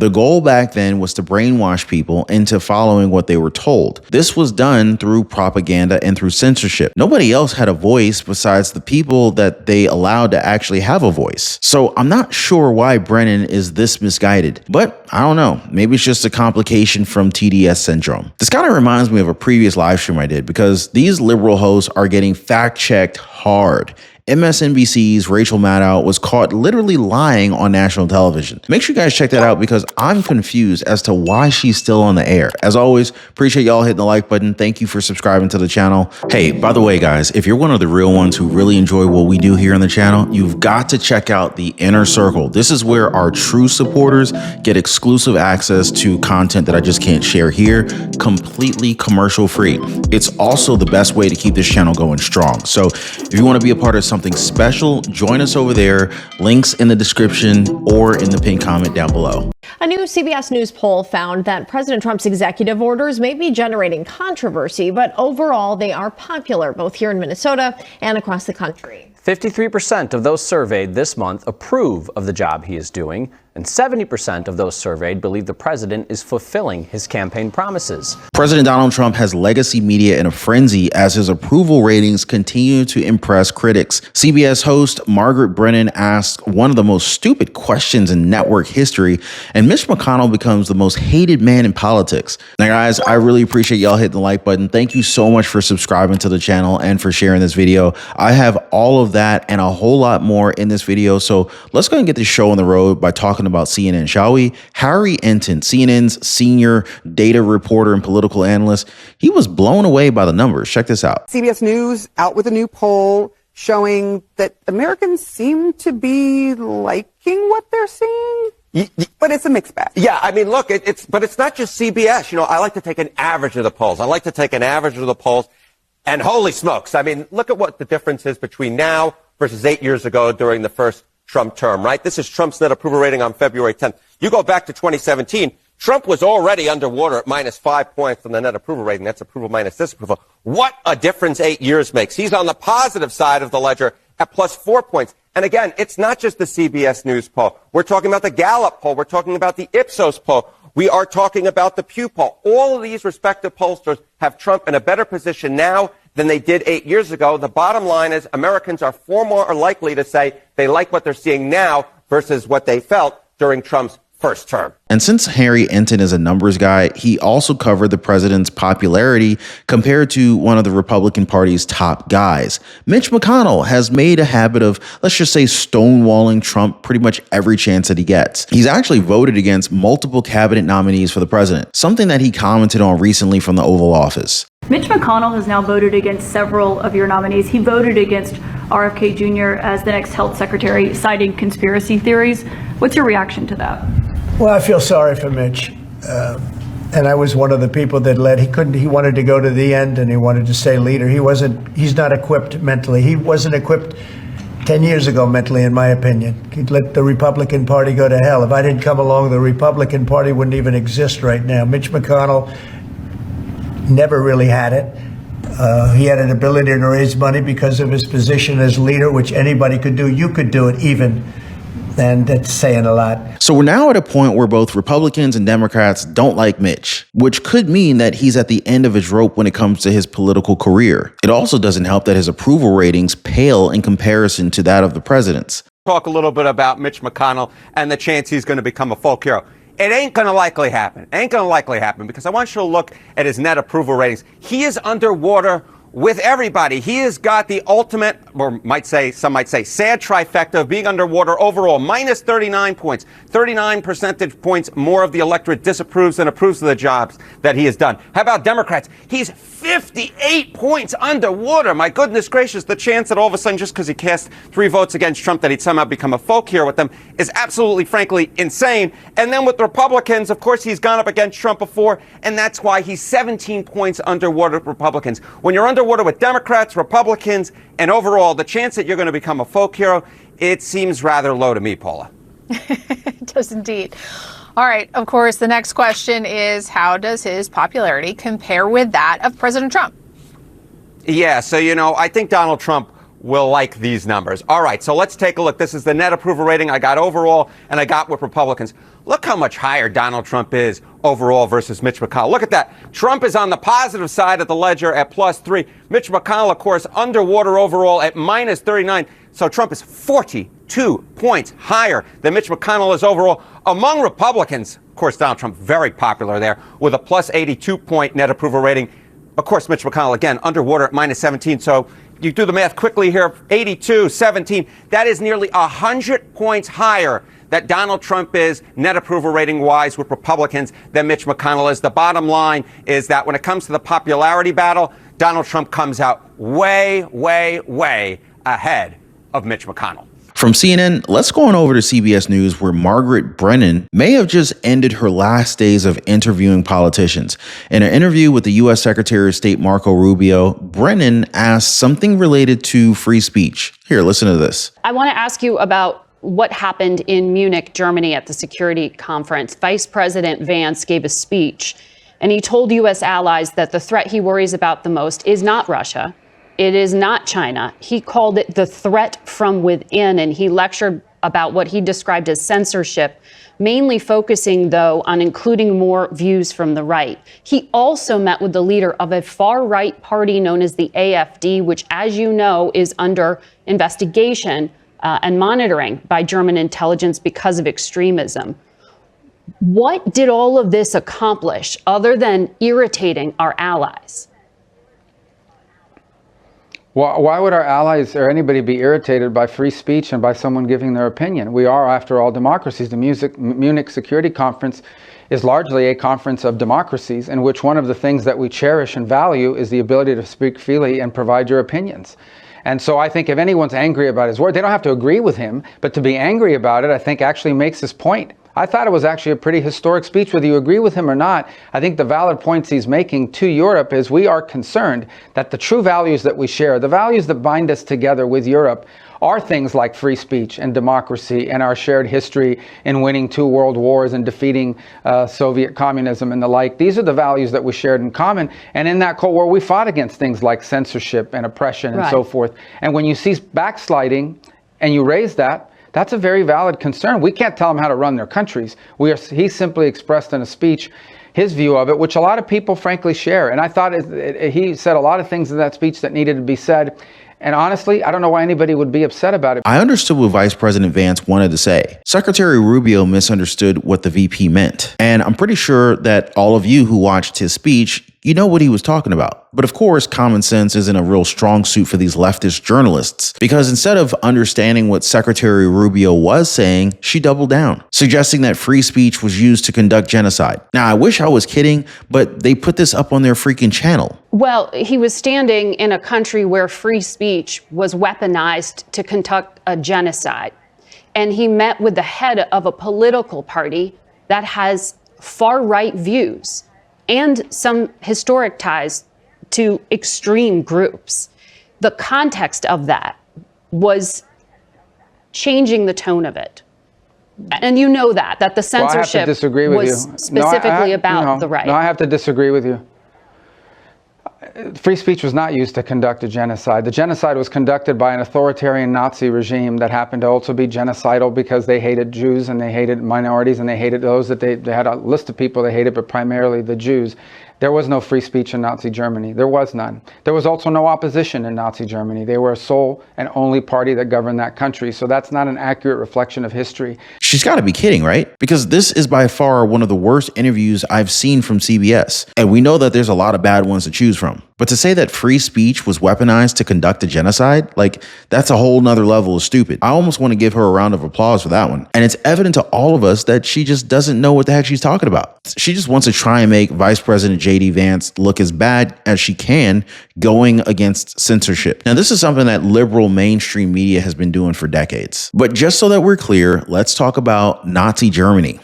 The goal back then was to brainwash people into following what they were told. This was done through propaganda and through censorship. Nobody else had a voice besides the people that they allowed to actually have a voice. So I'm not sure why Brennan is this misguided, but I don't know. Maybe it's just a complication from TDS syndrome. This kind of reminds me of a previous live stream I did because these liberal hosts are getting fact-checked hard. MSNBC's Rachel Maddow was caught literally lying on national television. Make sure you guys check that out because I'm confused as to why she's still on the air. As always, appreciate y'all hitting the like button. Thank you for subscribing to the channel. Hey, by the way, guys, if you're one of the real ones who really enjoy what we do here on the channel, you've got to check out the Inner Circle. This is where our true supporters get exclusive access to content that I just can't share here, completely commercial free. It's also the best way to keep this channel going strong. So if you want to be a part of something special, join us over there. Links in the description or in the pinned comment down below. A new CBS News poll found that President Trump's executive orders may be generating controversy, but overall they are popular both here in Minnesota and across the country. 53% of those surveyed this month approve of the job he is doing, and 70% of those surveyed believe the president is fulfilling his campaign promises. President Donald Trump has legacy media in a frenzy as his approval ratings continue to impress critics. CBS host Margaret Brennan asked one of the most stupid questions in network history, and Mitch McConnell becomes the most hated man in politics. Now, guys, I really appreciate y'all hitting the like button. Thank you so much for subscribing to the channel and for sharing this video. I have all of that and a whole lot more in this video, so let's go and get this show on the road by talking about CNN, shall we? Harry Enton, CNN's senior data reporter and political analyst, he was blown away by the numbers. Check this out. CBS News out with a new poll showing that Americans seem to be liking what they're seeing. But it's a mixed bag. Yeah, I mean, look, but it's not just CBS. You know, I like to take an average of the polls. And holy smokes, I mean, look at what the difference is between now versus 8 years ago during the first Trump term, right? This is Trump's net approval rating on February 10th. You go back to 2017, Trump was already underwater at -5 points on the net approval rating. That's approval minus disapproval. What a difference 8 years makes. He's on the positive side of the ledger at +4 points. And again, it's not just the CBS News poll. We're talking about the Gallup poll. We're talking about the Ipsos poll. We are talking about the Pew poll. All of these respective pollsters have Trump in a better position now than they did 8 years ago. The bottom line is Americans are far more likely to say they like what they're seeing now versus what they felt during Trump's first term. And since Harry Enton is a numbers guy, he also covered the president's popularity compared to one of the Republican Party's top guys. Mitch McConnell has made a habit of, let's just say, stonewalling Trump pretty much every chance that he gets. He's actually voted against multiple cabinet nominees for the president, something that he commented on recently from the Oval Office. Mitch McConnell has now voted against several of your nominees. He voted against RFK Jr. as the next health secretary, citing conspiracy theories. What's your reaction to that? Well, I feel sorry for Mitch. And I was one of the people that led. He wanted to go to the end and he wanted to stay leader. He's not equipped mentally. He wasn't equipped 10 years ago mentally, in my opinion. He'd let the Republican Party go to hell. If I didn't come along, the Republican Party wouldn't even exist right now. Mitch McConnell never really had it. He had an ability to raise money because of his position as leader, which anybody could do. You could do it even. And that's saying a lot. So we're now at a point where both Republicans and Democrats don't like Mitch, which could mean that he's at the end of his rope when it comes to his political career. It also doesn't help that his approval ratings pale in comparison to that of the president's. Talk a little bit about Mitch McConnell and the chance he's going to become a folk hero. It ain't going to likely happen. Because I want you to look at his net approval ratings. He is underwater with everybody. He has got the ultimate, or some might say, sad trifecta of being underwater overall. Minus 39 points. 39 percentage points more of the electorate disapproves than approves of the jobs that he has done. How about Democrats? He's 58 points underwater. My goodness gracious, the chance that all of a sudden, just because he cast 3 votes against Trump, that he'd somehow become a folk hero with them is absolutely, frankly, insane. And then with the Republicans, of course, he's gone up against Trump before, and that's why he's 17 points underwater with Republicans. When you're underwater with Democrats, Republicans, and overall, the chance that you're going to become a folk hero, it seems rather low to me, Paula. It does indeed. All right. Of course, the next question is, how does his popularity compare with that of President Trump? Yeah, so, I think Donald Trump will like these numbers. All right, so let's take a look. This is the net approval rating I got overall, and I got with Republicans. Look how much higher Donald Trump is overall versus Mitch McConnell. Look at that. Trump is on the positive side of the ledger at +3. Mitch McConnell, of course, underwater overall at -39. So Trump is 42 points higher than Mitch McConnell is overall. Among Republicans, of course, Donald Trump very popular there with a +82 point net approval rating. Of course, Mitch McConnell, again, underwater at -17. So you do the math quickly here, 82, 17. That is nearly 100 points higher that Donald Trump is net approval rating wise with Republicans than Mitch McConnell is. The bottom line is that when it comes to the popularity battle, Donald Trump comes out way, way, way ahead of Mitch McConnell. From CNN, let's go on over to CBS News, where Margaret Brennan may have just ended her last days of interviewing politicians. In an interview with the U.S. Secretary of State Marco Rubio, Brennan asked something related to free speech. Here, listen to this. I want to ask you about what happened in Munich, Germany at the security conference. Vice President Vance gave a speech, and he told U.S. allies that the threat he worries about the most is not Russia. It is not China. He called it the threat from within, and he lectured about what he described as censorship, mainly focusing, though, on including more views from the right. He also met with the leader of a far-right party known as the AfD, which, as you know, is under investigation and monitoring by German intelligence because of extremism. What did all of this accomplish other than irritating our allies? Why would our allies or anybody be irritated by free speech and by someone giving their opinion? We are, after all, democracies. The Munich Security Conference is largely a conference of democracies in which one of the things that we cherish and value is the ability to speak freely and provide your opinions. And so I think if anyone's angry about his word, they don't have to agree with him, but to be angry about it, I think actually makes his point. I thought it was actually a pretty historic speech, whether you agree with him or not. I think the valid points he's making to Europe is we are concerned that the true values that we share, the values that bind us together with Europe, are things like free speech and democracy and our shared history in winning 2 world wars and defeating Soviet communism and the like. These are the values that we shared in common. And in that Cold War, we fought against things like censorship and oppression and so forth. And when you see backsliding and you raise that, that's a very valid concern. We can't tell them how to run their countries. He simply expressed in a speech his view of it, which a lot of people frankly share. And I thought he said a lot of things in that speech that needed to be said. And honestly, I don't know why anybody would be upset about it. I understood what Vice President Vance wanted to say. Secretary Rubio misunderstood what the VP meant. And I'm pretty sure that all of you who watched his speech, you know what he was talking about. But of course, common sense isn't a real strong suit for these leftist journalists, because instead of understanding what Secretary Rubio was saying, she doubled down, suggesting that free speech was used to conduct genocide. Now, I wish I was kidding, but they put this up on their freaking channel. Well, he was standing in a country where free speech was weaponized to conduct a genocide. And he met with the head of a political party that has far-right views and some historic ties to extreme groups. The context of that was changing the tone of it. And you know that the censorship was specifically about the right. No, I have to disagree with you. Free speech was not used to conduct a genocide. The genocide was conducted by an authoritarian Nazi regime that happened to also be genocidal because they hated Jews and they hated minorities and they hated those that they had a list of people they hated, but primarily the Jews. There was no free speech in Nazi Germany. There was none. There was also no opposition in Nazi Germany. They were a sole and only party that governed that country. So that's not an accurate reflection of history. She's got to be kidding, right? Because this is by far one of the worst interviews I've seen from CBS. And we know that there's a lot of bad ones to choose from. But to say that free speech was weaponized to conduct a genocide, like, that's a whole nother level of stupid. I almost want to give her a round of applause for that one. And it's evident to all of us that she just doesn't know what the heck she's talking about. She just wants to try and make Vice President J.D. Vance look as bad as she can going against censorship. Now, this is something that liberal mainstream media has been doing for decades. But just so that we're clear, let's talk about Nazi Germany.